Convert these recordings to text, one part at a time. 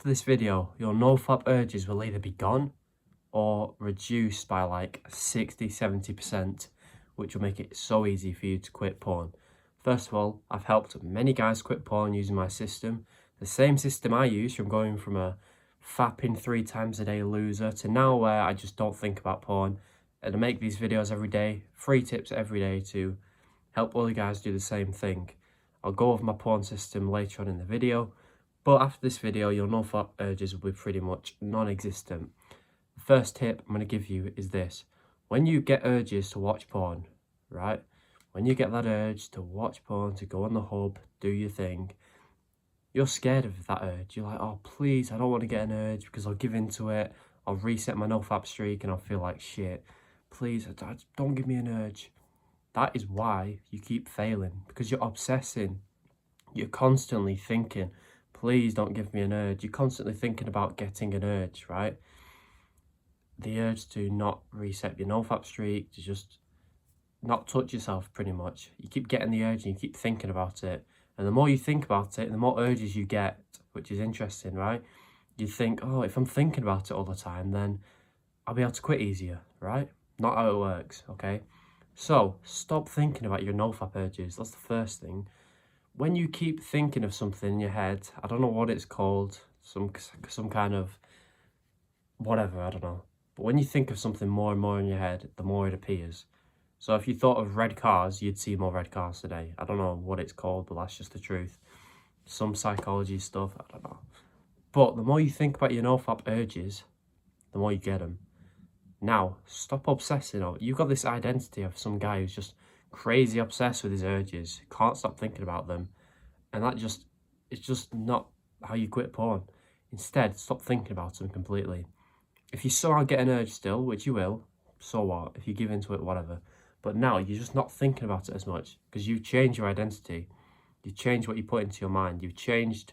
For this video, your NoFap urges will either be gone or reduced by like 60–70%, which will make it so easy for you to quit porn. First of all, I've helped many guys quit porn using my system. The same system I use, from going from a fapping 3 times a day loser to now where I just don't think about porn. And I make these videos every day, free tips every day to help other guys do the same thing. I'll go over my porn system later on in the video, but after this video, your NoFap urges will be pretty much non-existent. The first tip I'm going to give you is this. When you get urges to watch porn, right? When you get that urge to watch porn, to go on the hub, do your thing, you're scared of that urge. You're like, oh, please, I don't want to get an urge because I'll give into it. I'll reset my NoFap streak and I'll feel like shit. Please, don't give me an urge. That is why you keep failing, because you're obsessing. You're constantly thinking, please don't give me an urge. You're constantly thinking about getting an urge, right? The urge to not reset your NoFap streak, to just not touch yourself pretty much. You keep getting the urge and you keep thinking about it. And the more you think about it, the more urges you get, which is interesting, right? You think, oh, if I'm thinking about it all the time, then I'll be able to quit easier, right? Not how it works, okay? So stop thinking about your NoFap urges. That's the first thing. When you keep thinking of something in your head, I don't know what it's called, some kind of whatever, I don't know. But when you think of something more and more in your head, the more it appears. So if you thought of red cars, you'd see more red cars today. I don't know what it's called, but that's just the truth. Some psychology stuff, I don't know. But the more you think about your NoFap urges, the more you get them. Now, stop obsessing over it. You've got this identity of some guy who's just crazy obsessed with his urges, can't stop thinking about them, and it's just not how you quit porn. Instead, stop thinking about them completely. If you somehow get an urge still, which you will, so what? If you give into it, whatever. But now you're just not thinking about it as much because you've changed your identity. You've changed what you put into your mind. You've changed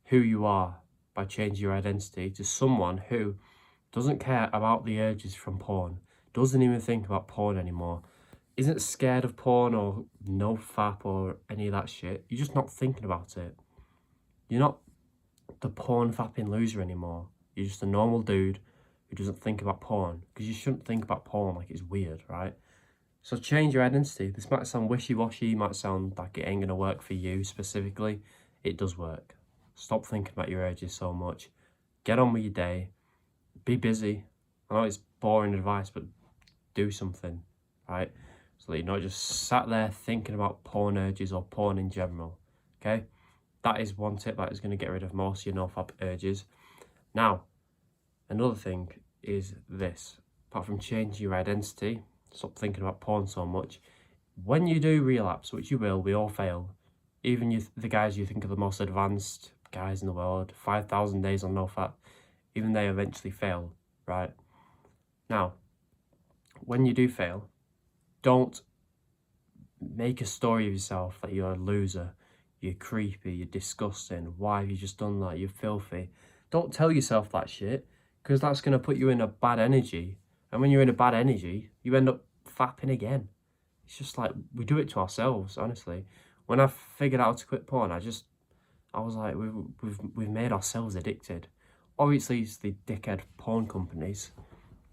who you are by changing your identity to someone who doesn't care about the urges from porn, doesn't even think about porn anymore, isn't scared of porn or NoFap or any of that shit. You're just not thinking about it. You're not the porn fapping loser anymore. You're just a normal dude who doesn't think about porn, because you shouldn't think about porn like it's weird, right? So change your identity. This might sound wishy-washy, might sound like it ain't gonna work for you specifically. It does work. Stop thinking about your urges so much. Get on with your day. Be busy. I know it's boring advice, but do something, right? So that you're not just sat there thinking about porn urges or porn in general, okay? That is one tip that is going to get rid of most of your NoFap urges. Now, another thing is this. Apart from changing your identity, stop thinking about porn so much. When you do relapse, which you will, we all fail. Even the guys you think are the most advanced guys in the world, 5,000 days on NoFap, even they eventually fail, right? Now, when you do fail, don't make a story of yourself that you're a loser, you're creepy, you're disgusting, why have you just done that, you're filthy. Don't tell yourself that shit, because that's going to put you in a bad energy. And when you're in a bad energy, you end up fapping again. It's just like, we do it to ourselves, honestly. When I figured out how to quit porn, I was like, we've made ourselves addicted. Obviously, it's the dickhead porn companies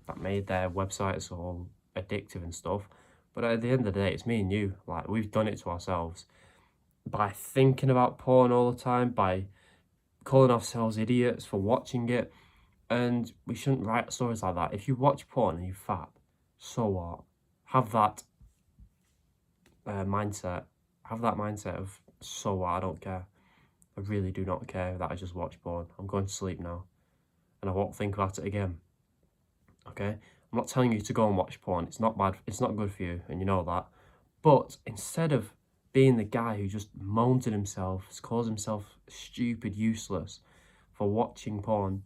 that made their websites all addictive and stuff. But at the end of the day, it's me and you. Like, we've done it to ourselves. By thinking about porn all the time, by calling ourselves idiots for watching it. And we shouldn't write stories like that. If you watch porn and you fap, so what? Have that mindset. Have that mindset of, so what, I don't care. I really do not care that I just watch porn. I'm going to sleep now. And I won't think about it again. Okay? I'm not telling you to go and watch porn. It's not bad. It's not good for you, and you know that. But instead of being the guy who just moans at himself, calls himself stupid, useless for watching porn,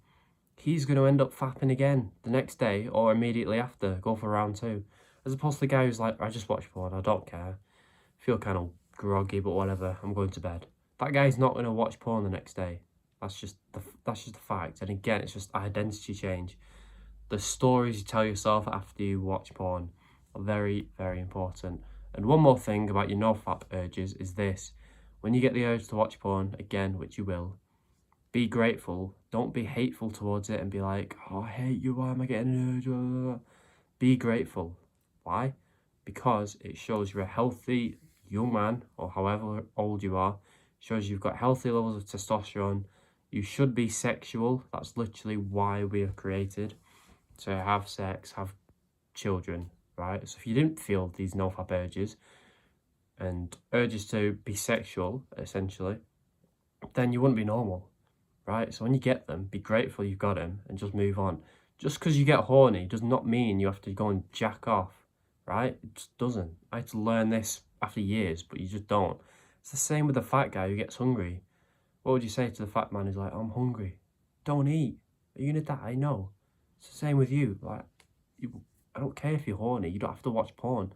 he's going to end up fapping again the next day or immediately after, go for round 2. As opposed to the guy who's like, I just watch porn, I don't care. I feel kind of groggy, but whatever, I'm going to bed. That guy's not going to watch porn the next day. That's just the fact. And again, it's just identity change. The stories you tell yourself after you watch porn are very, very important. And one more thing about your NoFap urges is this. When you get the urge to watch porn, again, which you will, be grateful Don't be hateful towards it and be like, oh, I hate you, why am I getting an urge? Blah, blah, blah. Be grateful. Why? Because it shows you're a healthy young man, or however old you are. It shows you've got healthy levels of testosterone. You should be sexual. That's literally why we are created. To have sex, have children, right? So if you didn't feel these NoFap urges and urges to be sexual, essentially, then you wouldn't be normal, right? So when you get them, be grateful you've got them and just move on. Just because you get horny does not mean you have to go and jack off, right? It just doesn't. I had to learn this after years, but you just don't. It's the same with the fat guy who gets hungry. What would you say to the fat man who's like, I'm hungry? Don't eat. Are you gonna die? No. It's the same with you. Like, I don't care if you're horny. You don't have to watch porn.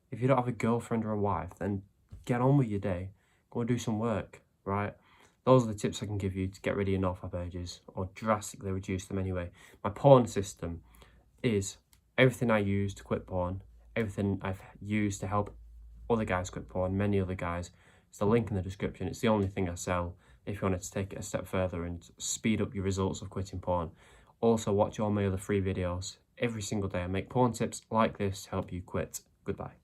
If you don't have a girlfriend or a wife, then get on with your day. Go and do some work, right? Those are the tips I can give you to get rid of your NoFap urges, or drastically reduce them anyway. My porn system is everything I use to quit porn, everything I've used to help other guys quit porn, many other guys. It's the link in the description. It's the only thing I sell if you wanted to take it a step further and speed up your results of quitting porn. Also, watch all my other free videos every single day. I make porn tips like this to help you quit. Goodbye.